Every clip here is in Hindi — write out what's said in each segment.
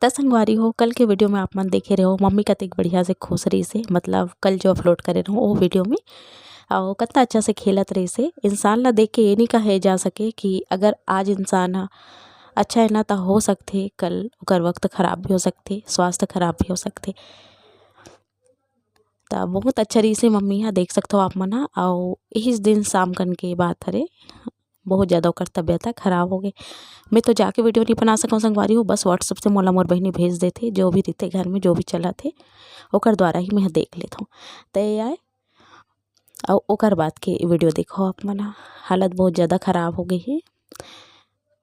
त संगवारी हो, कल के वीडियो में आप मन देखे रहे हो मम्मी कतेक बढ़िया से खुश रही से, मतलब कल जो अपलोड करे रहो वो वीडियो में और कितना अच्छा से खेलत रही से। इंसान ला देख के ये नहीं कहे जा सके कि अगर आज इंसान ह अच्छा है ना तो हो सकते कल ओकर वक्त खराब भी हो सकते, स्वास्थ्य खराब भी हो सकते। तो बहुत अच्छा रही से मम्मी हा, देख सकते हो आप मन हा। और यही दिन शाम कन के बात हरे, बहुत ज़्यादा ओकर तबीयत खराब हो गई। मैं तो जाके वीडियो नहीं बना सकूँ संगवारी हो, बस व्हाट्सएप से मोला मोर बहिनी भेज देथे, जो भी रहते घर में जो भी चला थे ओकर द्वारा ही मैं देख लेता हूँ। तो ये आए और ओकर बाद के वीडियो देखो आप मन, हालत बहुत ज़्यादा ख़राब हो गई है।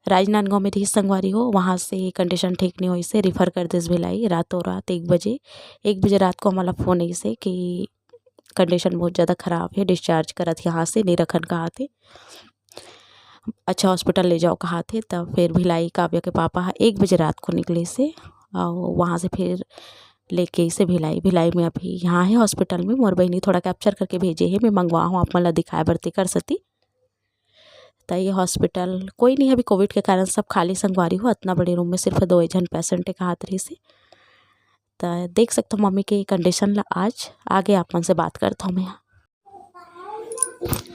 राजनांदगांव में रही संगवारी हो, वहाँ से कंडीशन ठीक नहीं हुई से रिफ़र कर दिस भिलाई रातों रात 1 बजे रात को हमारा फ़ोन आई से कि कंडीशन बहुत ज़्यादा ख़राब है, डिस्चार्ज करत यहाँ से नहीं रखन कहा थे, अच्छा हॉस्पिटल ले जाओ कहा थे। तब फिर भिलाई काव्या के पापा 1 बजे रात को निकले से और वहाँ से फिर लेके इसे भिलाई में अभी यहाँ है हॉस्पिटल में। मोर बहनी थोड़ा कैप्चर करके भेजे है, मैं मंगवाऊँ आप मन ला दिखाए बरती कर सती। तो ये हॉस्पिटल कोई नहीं है अभी, कोविड के कारण सब खाली संगवारी हो, इतना बड़े रूम में सिर्फ 2 जन पेशेंट एक हाथ रही से। तो देख सकते हो मम्मी की कंडीशन ला आज आगे आप मन से बात करता हूँ मैं।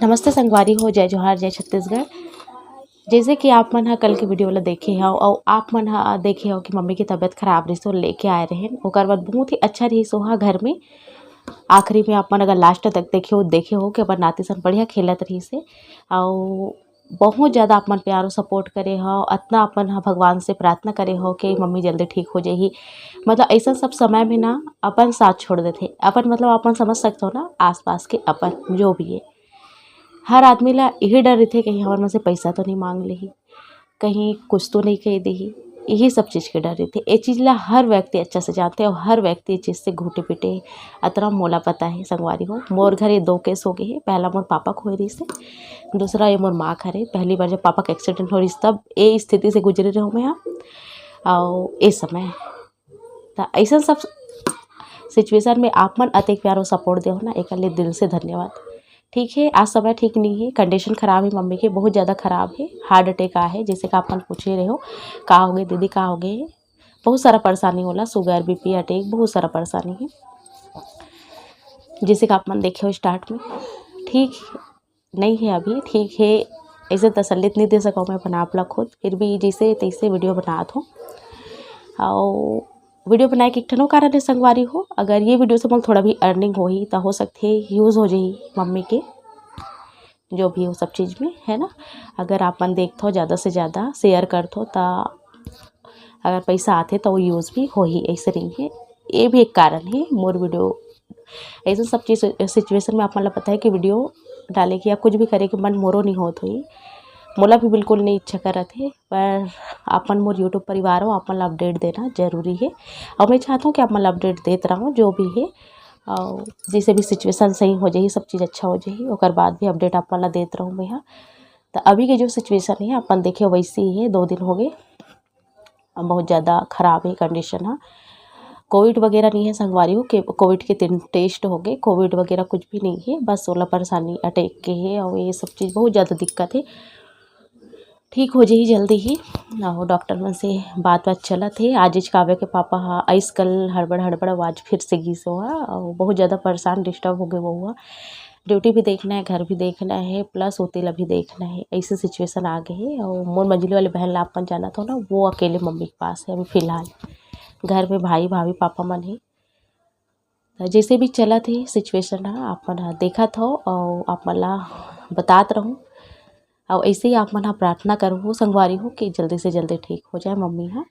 नमस्ते संगवारी हो, जय जोहार, जय छत्तीसगढ़। जैसे कि आप मन कल के वीडियो ला देखे हो और आप मन देखे हो कि मम्मी की तबीयत खराब रही सो लेके आए रहे, ओकर बाद बहुत ही अच्छा रही सोहा घर में। आखिरी में आप मन अगर लास्ट तक देखे हो कि अपन नाती सन बढ़िया खेलत रही से और बहुत ज़्यादा आप मन प्यार और सपोर्ट करे हो, इतना अपन भगवान से प्रार्थना करे हो कि मम्मी जल्दी ठीक हो जाएगी। मतलब ऐसा सब समय में ना अपन साथ छोड़ देते अपन, मतलब अपन समझ सकते हो ना, आसपास के अपन जो भी है हर आदमी ला यही डर रहते कहीं हमारे में से पैसा तो नहीं मांग ली, कहीं कुछ तो नहीं कह दी, यही सब चीज़ के डर रहते। ये चीज़ ला हर व्यक्ति अच्छा से जानते हैं और हर व्यक्ति इस चीज़ से घूटे पीटे अतरा मोला पता है संगवारी हो। मोर घर ये 2 केस हो गए हैं, पहला मोर पापा खोए रही से, दूसरा ये मोर माँ खरे। पहली बार जब पापा का एक्सीडेंट हो रही तब ये स्थिति से गुजरे रहो मैं और इस समय तो ऐसा सब सिचुएशन में आप मन अतिक प्यार और सपोर्ट दे हो ना, एक लिए दिल से धन्यवाद। ठीक है, आज समय ठीक नहीं है, कंडीशन ख़राब है मम्मी की, बहुत ज़्यादा ख़राब है, हार्ट अटैक आ है। जैसे कि आप मन पूछ ही रहे हो का हो गए दीदी, का हो गए, बहुत सारा परेशानी होला, शुगर बीपी अटैक बहुत सारा परेशानी है। जैसे कि आप मन देखे हो स्टार्ट में ठीक नहीं है अभी, ठीक है ऐसे तसल्ली नहीं दे सका मैं अपन आप ला खुद, फिर भी जैसे तैसे वीडियो बनात हूँ। और वीडियो बनाए के एक ठनो कारण है संगवारी हो, अगर ये वीडियो से मोल थोड़ा भी अर्निंग होही तो हो सकते है यूज़ हो जाही मम्मी के, जो भी हो सब चीज़ में है ना। अगर आप मन देखते हो ज़्यादा से ज़्यादा शेयर करते हो तो अगर पैसा आते तो वो यूज़ भी हो ही, ऐसे नहीं है, ये भी एक कारण है मोर वीडियो ऐसे सब चीज़ सिचुएशन में। आप मतलब पता है कि वीडियो डाले कि या कुछ भी करे कि मन मोरो नहीं होत हुई, मोला भी बिल्कुल नहीं इच्छा करत है, पर अपन मोर यूट्यूब परिवार हो, आप मन अपडेट देना जरूरी है और मैं चाहता हूँ कि आप मन अपडेट देते रहो जो भी है। और जैसे भी सिचुएशन सही हो जाए, सब चीज़ अच्छा हो जाए, और बाद भी अपडेट आप मन देते रहूँ मैं। तो अभी के जो सिचुएशन है अपन देखे वैसे ही है, 2 दिन हो गए बहुत ज़्यादा ख़राब है कंडीशन। हाँ, कोविड वगैरह नहीं है संगवारी हो कि कोविड के 3 टेस्ट हो गए, कोविड वगैरह कुछ भी नहीं है, बस 16 परेशानी अटैक के है और ये सब चीज़ बहुत ज़्यादा दिक्कत है। ठीक हो जाही जल्दी ही और डॉक्टर मन से बात चलत है। आज काव्या के पापा आइस कल हड़बड़ आवाज़ फिर से गीस हुआ और बहुत ज़्यादा परेशान डिस्टर्ब हो गए वो हुआ, ड्यूटी भी देखना है, घर भी देखना है, प्लस होतेला भी देखना है, ऐसे सिचुएशन आ गए है। और मोर मंझली वाले बहन ला अपन जाना था ना, वो अकेले मम्मी के पास है अभी फ़िलहाल, घर में भाई भाभी पापा मन है। जैसे भी चला थे सिचुएशन आप मन देखा था और आप मन ला बतात रहूँ और ऐसे ही आप मन प्रार्थना करो संगवारी हो कि जल्दी से जल्दी ठीक हो जाए मम्मी। हाँ,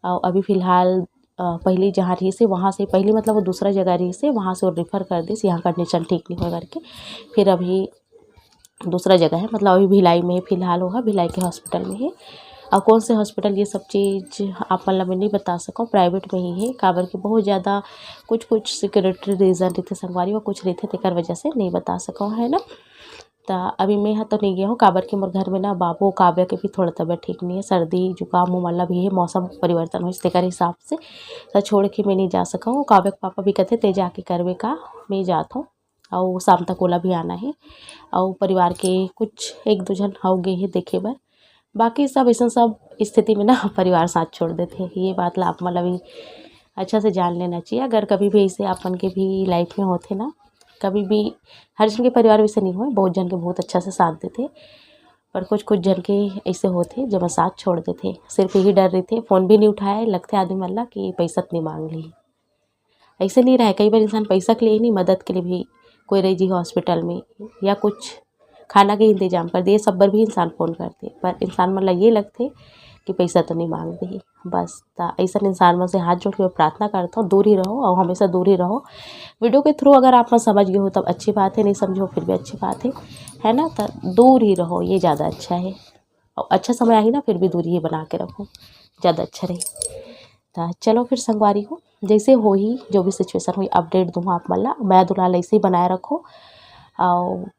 और अभी फ़िलहाल पहले जहाँ रही से वहाँ से पहले मतलब वो दूसरा जगह रही से, वहाँ से वो रेफ़र कर दी, यहाँ कंडीशन ठीक नहीं हो करके फिर अभी दूसरा जगह है, मतलब अभी भिलाई में फ़िलहाल होगा, भिलाई के हॉस्पिटल में है। और कौन से हॉस्पिटल ये सब चीज़ आप मतलब मैं नहीं बता सकूँ, प्राइवेट में ही है, काबर के बहुत ज़्यादा कुछ सिक्योरिटी रीज़न रहते संगवारी, और कुछ रहते तेकर वजह से नहीं बता सकूँ है ना। तो अभी मैं यहाँ तो नहीं गया हूँ, काबर के मोर घर में ना बाबू काव्या के भी थोड़ा तबीयत ठीक नहीं है, सर्दी जुकाम वाला भी है, मौसम परिवर्तन हो तेकर हिसाब से तो छोड़ के मैं नहीं जा सका हूँ। काव्या के पापा भी कहते ते जाके करवे का, मैं जाता हूँ और शाम तक ओला भी आना है। और परिवार के कुछ 1-2 जन हो गए हैं देखे बर, बाकी सब ऐसा सब स्थिति में ना परिवार साथ छोड़ देते हैं। ये बात ला आप मतलब ही अच्छा से जान लेना चाहिए। अगर कभी भी ऐसे अपन के भी लाइफ में होते ना, कभी भी हर जन के परिवार वैसे नहीं हुए, बहुत जन के बहुत अच्छा से साथ देते, पर कुछ कुछ जन के ऐसे होते जब साथ छोड़ देते, सिर्फ यही डर रहे थे, फ़ोन भी नहीं उठाए, लगते आदमी मल्ला कि पैसा नहीं मांग ली। ऐसे नहीं रहे, कई बार इंसान पैसा के लिए ही नहीं, मदद के लिए भी कोई रही जी हॉस्पिटल में या कुछ खाना के इंतजाम कर दिए, सब बार भी इंसान फ़ोन करते, पर इंसान मतलब ये लगते कि पैसा तो नहीं मांग दी बस। ऐसा इंसान में से हाथ जोड़ के मैं प्रार्थना करता हूँ, दूर ही रहो और हमेशा दूर ही रहो। वीडियो के थ्रू अगर आप समझ गए हो तब अच्छी बात है, नहीं समझो फिर भी अच्छी बात है ना। तो दूर ही रहो, ये ज़्यादा अच्छा है। और अच्छा समय आई ना फिर भी दूरी ही बना के रखो, ज़्यादा अच्छा रहे। तो चलो फिर संगवारी हो, जैसे हो ही जो भी सिचुएशन हुई अपडेट दूँ आप मल्ला, मैं दुलाल ऐसे ही बनाए रखो। और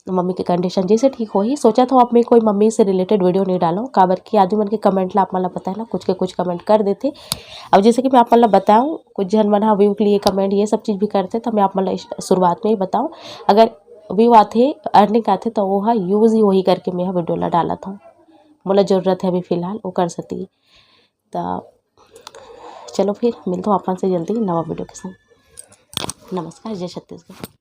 मम्मी की कंडीशन जैसे ठीक हो ही, सोचा था अपने कोई मम्मी से रिलेटेड वीडियो नहीं डालो, काबर की आदमी मन के कमेंट ला आप मतलब पता है ना, कुछ के कुछ कमेंट कर देते। अब जैसे कि मैं आप मतलब बताऊँ, कुछ जन मन व्यू के लिए कमेंट ये सब चीज़ भी करते, तो मैं आप मतलब शुरुआत में ही बताऊँ, अगर व्यू आते अर्निंग आते तो वो है यूज़ ही वही करके मैं वीडियो ला डाला था, मतलब ज़रूरत है अभी फ़िलहाल वो कर सकती। तो चलो फिर मिलता हूँ अपन से जल्दी नवा वीडियो के साथ। नमस्कार, जय छत्तीसगढ़।